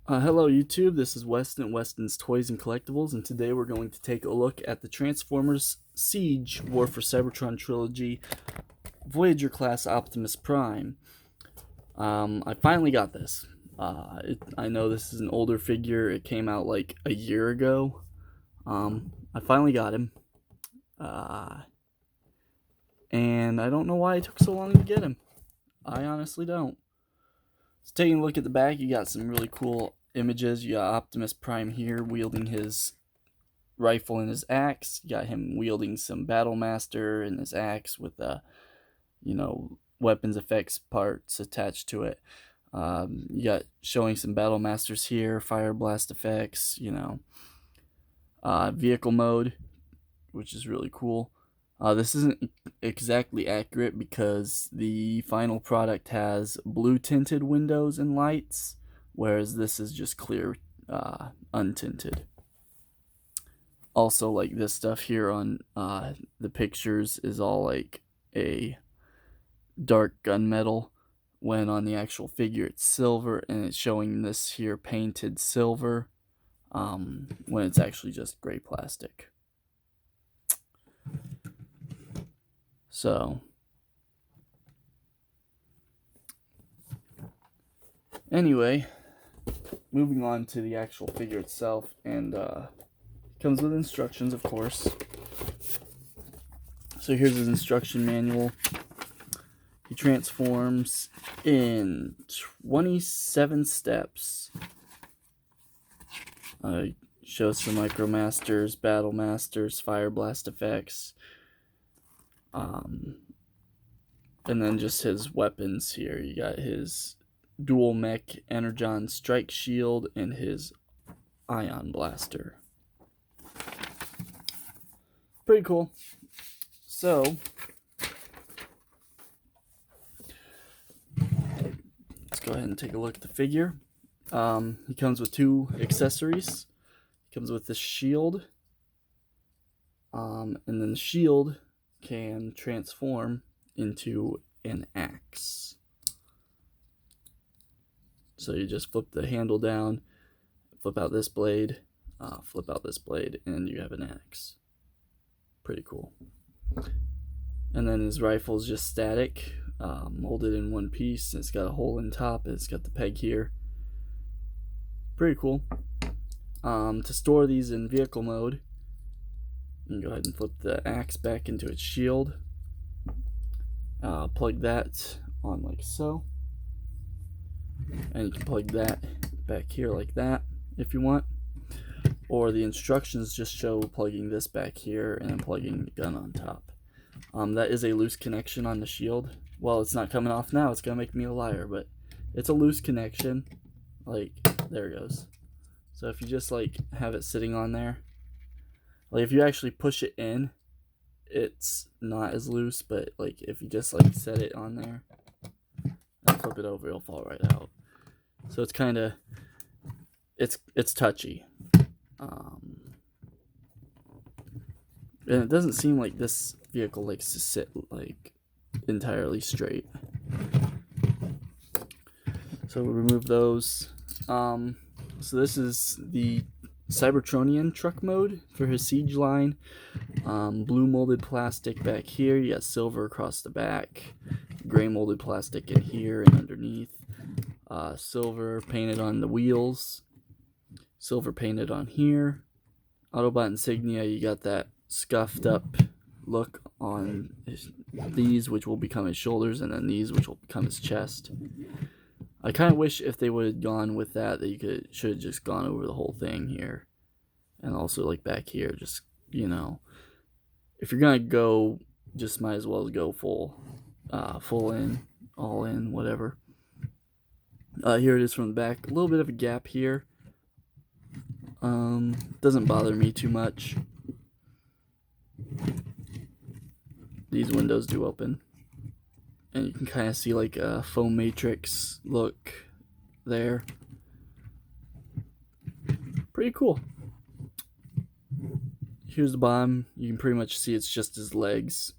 Hello YouTube, this is Weston at Weston's Toys and Collectibles, and today we're going to take a look at the Transformers Siege War for Cybertron Trilogy Voyager class Optimus Prime. I finally got this. I know this is an older figure, it came out like a year ago. I finally got him. And I don't know why it took so long to get him. I honestly don't. So taking a look at the back, you got some really cool images. You got Optimus Prime here wielding his rifle and his axe. You got him wielding some Battle Master and his axe with weapons effects parts attached to it. You got showing some Battle Masters here, fire blast effects, vehicle mode, which is really cool. This isn't exactly accurate because the final product has blue tinted windows and lights, whereas this is just clear, untinted. Also, like this stuff here on the pictures is all like a dark gunmetal, when on the actual figure it's silver, and it's showing this here painted silver when it's actually just gray plastic. So, anyway, moving on to the actual figure itself, and comes with instructions, of course. So here's his instruction manual. He transforms in 27 steps. Shows some Micromasters, Battle Masters, Fire Blast effects. And then just his weapons here. You got his dual mech Energon Strike Shield and his Ion Blaster. Pretty cool. So, let's go ahead and take a look at the figure. He comes with two accessories. He comes with this shield. And then the shield can transform into an axe. So you just flip the handle down, flip out this blade, and you have an axe. Pretty cool. And then his rifle is just static, molded in one piece. It's got a hole in top, and it's got the peg here. Pretty cool. To store these in vehicle mode, you can go ahead and flip the axe back into its shield. Plug that on like so. And you can plug that back here like that if you want. Or the instructions just show plugging this back here and then plugging the gun on top. That is a loose connection on the shield. Well, it's not coming off now. It's going to make me a liar, but it's a loose connection. Like, there it goes. So if you just like have it sitting on there, like if you actually push it in, it's not as loose, but like if you just like set it on there and flip it over, it'll fall right out. So it's kind of, it's touchy. And it doesn't seem like this vehicle likes to sit like entirely straight. So we'll remove those. So this is the Cybertronian truck mode for his siege line. Blue molded plastic back here. You got silver across the back. Gray molded plastic in here and underneath. Silver painted on the wheels. Silver painted on here. Autobot insignia, you got that scuffed up look on these, which will become his shoulders, and then these, which will become his chest. I kind of wish if they would have gone with that, you should have just gone over the whole thing here. And also like back here, just, if you're going to go, just might as well go full in, all in, whatever. Here it is from the back. A little bit of a gap here. Doesn't bother me too much. These windows do open. And you can kind of see like a foam matrix look there. Pretty cool. Here's the bottom. You can pretty much see it's just his legs.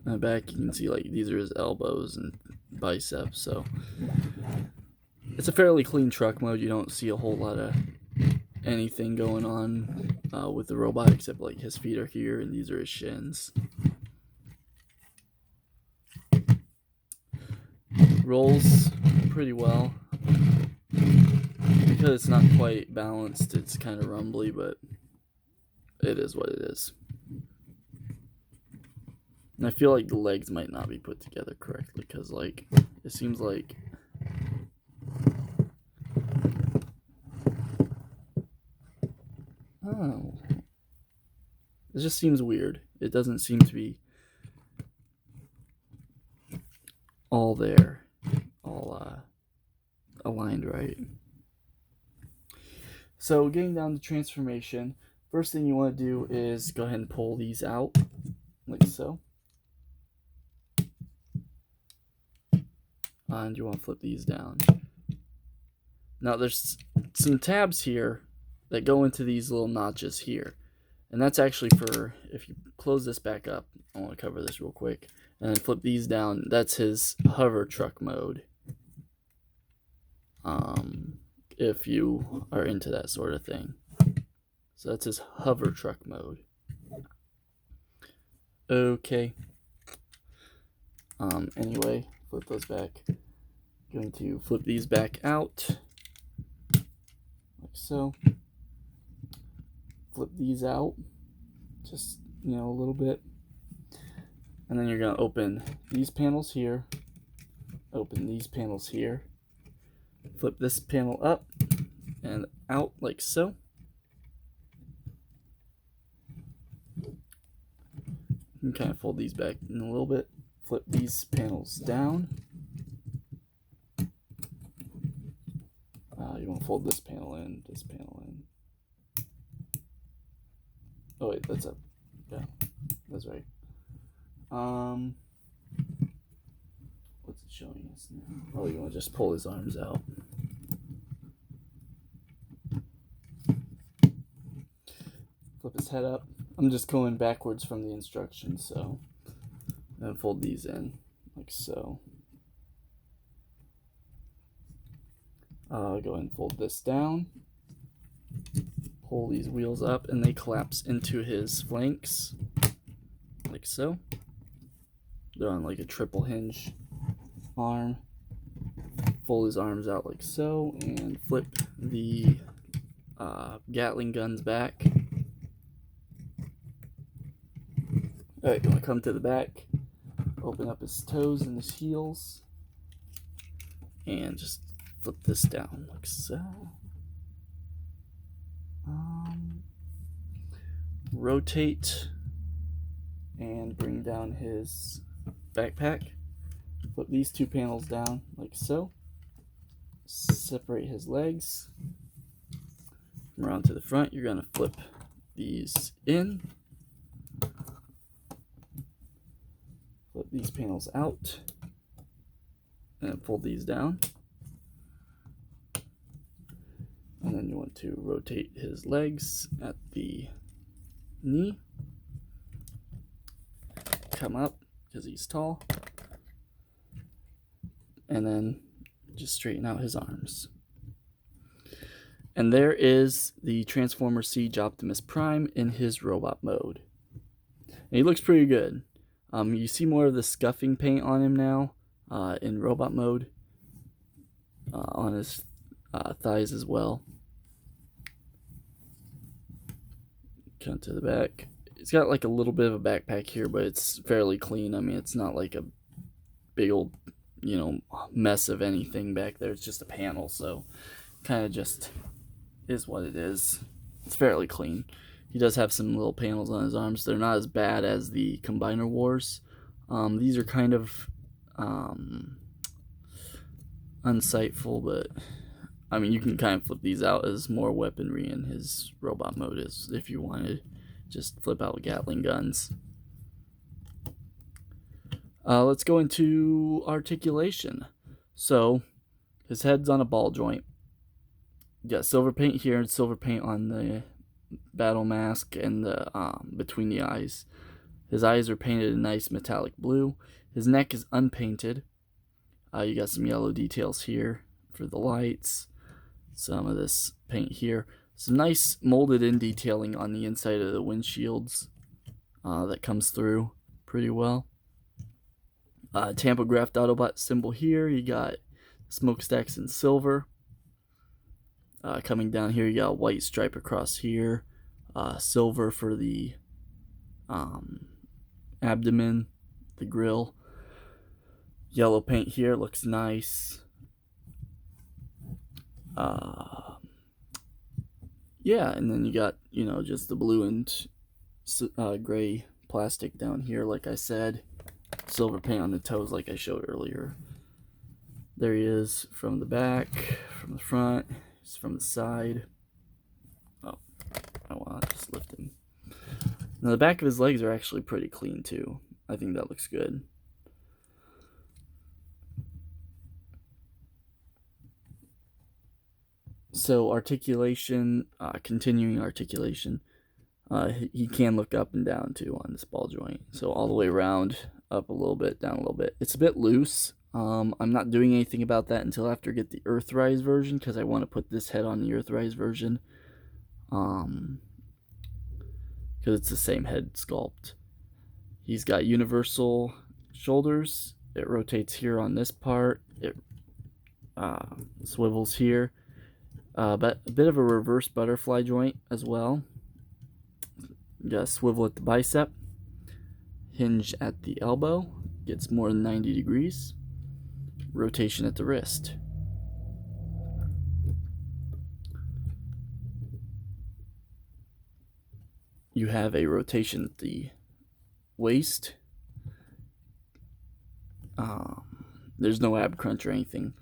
On the back you can see like these are his elbows and biceps, so It's a fairly clean truck mode. You don't see a whole lot of anything going on with the robot, except like his feet are here and these are his shins. Rolls pretty well. Because it's not quite balanced, it's kind of rumbly, but it is what it is. And I feel like the legs might not be put together correctly, because like it seems like oh, it just seems weird. It doesn't seem to be all there, all aligned right. So getting down to transformation, first thing you want to do is go ahead and pull these out, like so. And you want to flip these down. Now there's some tabs here that go into these little notches here. And that's actually for, if you close this back up, I want to cover this real quick, and then flip these down, that's his hover truck mode. If you are into that sort of thing. So that's his hover truck mode. Okay. Anyway, flip those back. Going to flip these back out, like so. Flip these out, just, you know, a little bit. And then you're going to open these panels here, open these panels here, flip this panel up and out like so. You can kind of fold these back in a little bit, flip these panels down. You want to fold this panel in, this panel in. Oh wait, that's up. Yeah, that's right. What's it showing us now? Oh, you want to just pull his arms out. Flip his head up. I'm just going backwards from the instructions, so then fold these in like so. Go ahead and fold this down. Pull these wheels up and they collapse into his flanks like so. They're on like a triple hinge arm. Fold his arms out like so and flip the Gatling guns back. Alright, you want to come to the back, open up his toes and his heels, and just flip this down like so. Rotate and bring down his backpack. Flip these two panels down like so. Separate his legs. From around to the front, you're going to flip these in. Flip these panels out. And fold these down. And then you want to rotate his legs at the knee. Come up because he's tall. And then just straighten out his arms. And there is the Transformer Siege Optimus Prime in his robot mode. And he looks pretty good. You see more of the scuffing paint on him now in robot mode. On his thighs as well. Come to the back. It's got like a little bit of a backpack here, but it's fairly clean. I mean, it's not like a big old, you know, mess of anything back there. It's just a panel, so kind of just is what it is. It's fairly clean. He does have some little panels on his arms. They're not as bad as the Combiner Wars. These are kind of unsightful, but I mean, you can kind of flip these out as more weaponry in his robot mode is if you wanted. Just flip out Gatling guns. Let's go into articulation. So, his head's on a ball joint. You got silver paint here and silver paint on the battle mask and the between the eyes. His eyes are painted a nice metallic blue. His neck is unpainted. You got some yellow details here for the lights. Some of this paint here. Some nice molded in detailing on the inside of the windshields that comes through pretty well. Tampographed Autobot symbol here. You got smokestacks in silver. Coming down here, you got a white stripe across here. Silver for the abdomen, the grill. Yellow paint here looks nice. Yeah, and then you got, just the blue and gray plastic down here, like I said. Silver paint on the toes, like I showed earlier. There he is from the back, from the front, from the side. Oh, I want to just lift him. Now the back of his legs are actually pretty clean too. I think that looks good. So articulation, continuing articulation. He can look up and down too on this ball joint. So all the way around, up a little bit, down a little bit. It's a bit loose. I'm not doing anything about that until after I get the Earthrise version, because I want to put this head on the Earthrise version. Because it's the same head sculpt. He's got universal shoulders. It rotates here on this part. It swivels here. But a bit of a reverse butterfly joint as well. You got a swivel at the bicep. Hinge at the elbow. Gets more than 90 degrees. Rotation at the wrist. You have a rotation at the waist. There's no ab crunch or anything.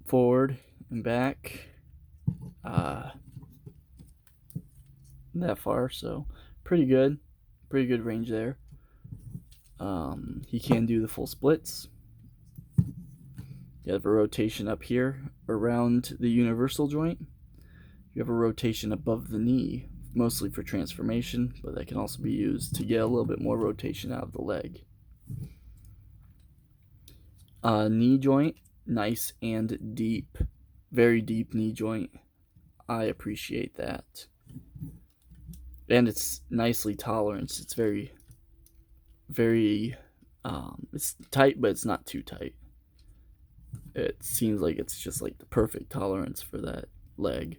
Forward and back. That far, so pretty good range there. He can do the full splits. You have a rotation up here around the universal joint. You have a rotation above the knee, mostly for transformation, but that can also be used to get a little bit more rotation out of the leg. Knee joint, nice and deep. Very deep knee joint. I appreciate that. And it's nicely tolerant. It's very, it's tight, but it's not too tight. It seems like it's just like the perfect tolerance for that leg.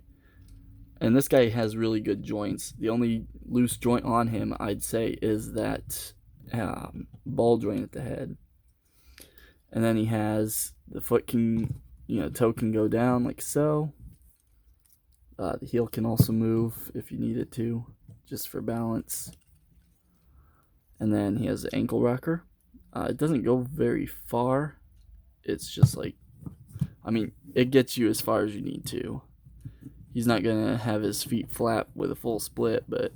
And this guy has really good joints. The only loose joint on him, I'd say, is that ball joint at the head. And then he has the foot can, toe can go down like so. The heel can also move if you need it to, just for balance. And then he has the ankle rocker. It doesn't go very far. It's just like, it gets you as far as you need to. He's not going to have his feet flat with a full split, but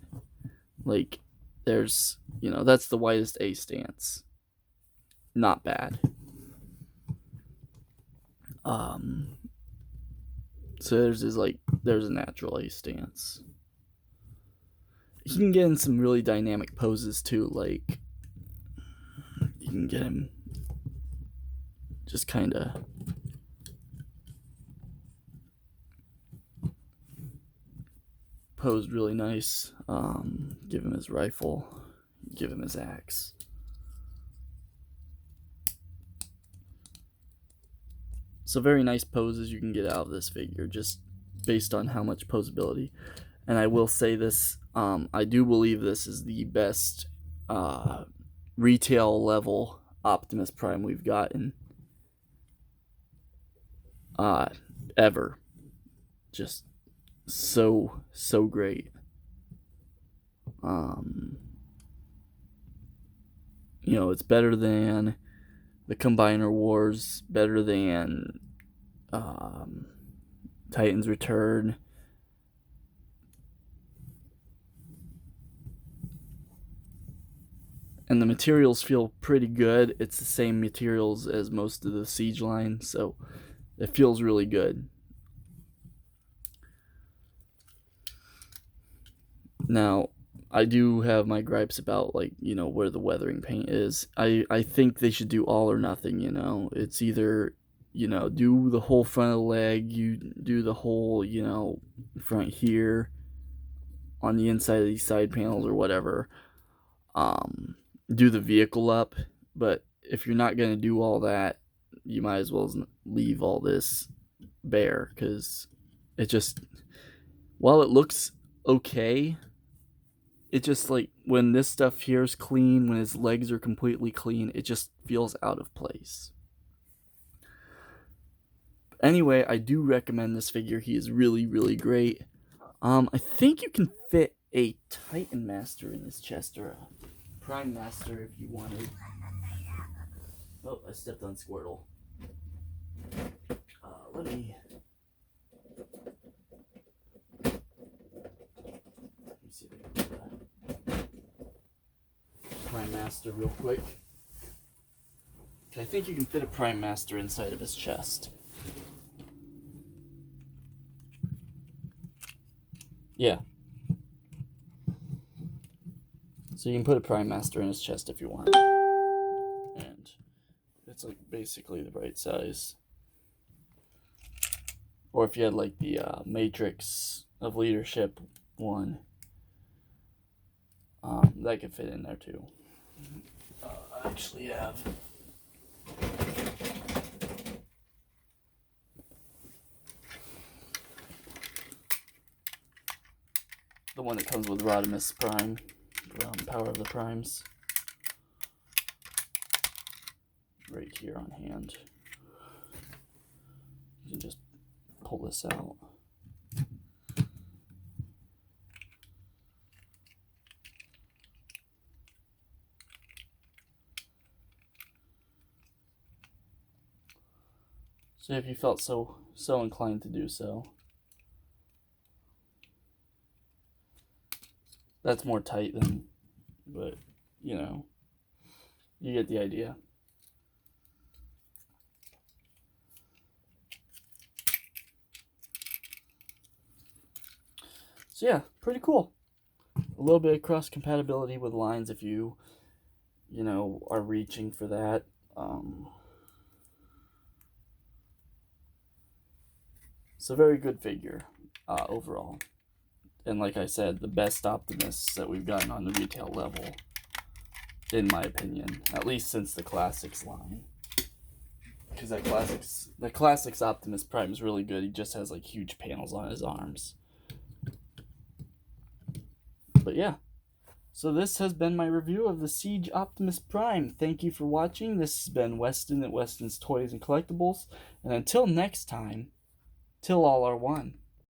like there's, that's the widest A stance. Not bad. So there's a natural A stance. He can get in some really dynamic poses too, like you can get him just kind of posed really nice. Give him his rifle, give him his axe. So very nice poses you can get out of this figure just based on how much posability. And I will say this, I do believe this is the best retail level Optimus Prime we've gotten ever. Just so great. It's better than the Combiner Wars, better than Titan's Return. And the materials feel pretty good. It's the same materials as most of the Siege line, so it feels really good. Now, I do have my gripes about, where the weathering paint is. I think they should do all or nothing, It's either do the whole front of the leg, you do the whole, front here on the inside of these side panels or whatever. Um, do the vehicle up, but if you're not going to do all that, you might as well leave all this bare, because it just, while it looks okay, it just, like, when this stuff here is clean, when his legs are completely clean, it just feels out of place. Anyway, I do recommend this figure. He is really, really great. I think you can fit a Titan Master in his chest, or a Prime Master if you wanted. Oh, I stepped on Squirtle. Let me see if I can get a Prime Master real quick. I think you can fit a Prime Master inside of his chest. Yeah. So you can put a Prime Master in his chest if you want. And it's like basically the right size. Or if you had like the Matrix of Leadership one, that could fit in there too. I actually have the one that comes with Rodimus Prime, Power of the Primes, right here on hand. You can just pull this out. So if you felt so inclined to do so. That's more tight than, but you get the idea. So yeah, pretty cool. A little bit of cross compatibility with lines if you are reaching for that. It's a very good figure overall. And like I said, the best Optimus that we've gotten on the retail level, in my opinion, at least since the Classics line. Because the Classics Optimus Prime is really good. He just has like huge panels on his arms. But yeah, so this has been my review of the Siege Optimus Prime. Thank you for watching. This has been Weston at Weston's Toys and Collectibles. And until next time, till all are one.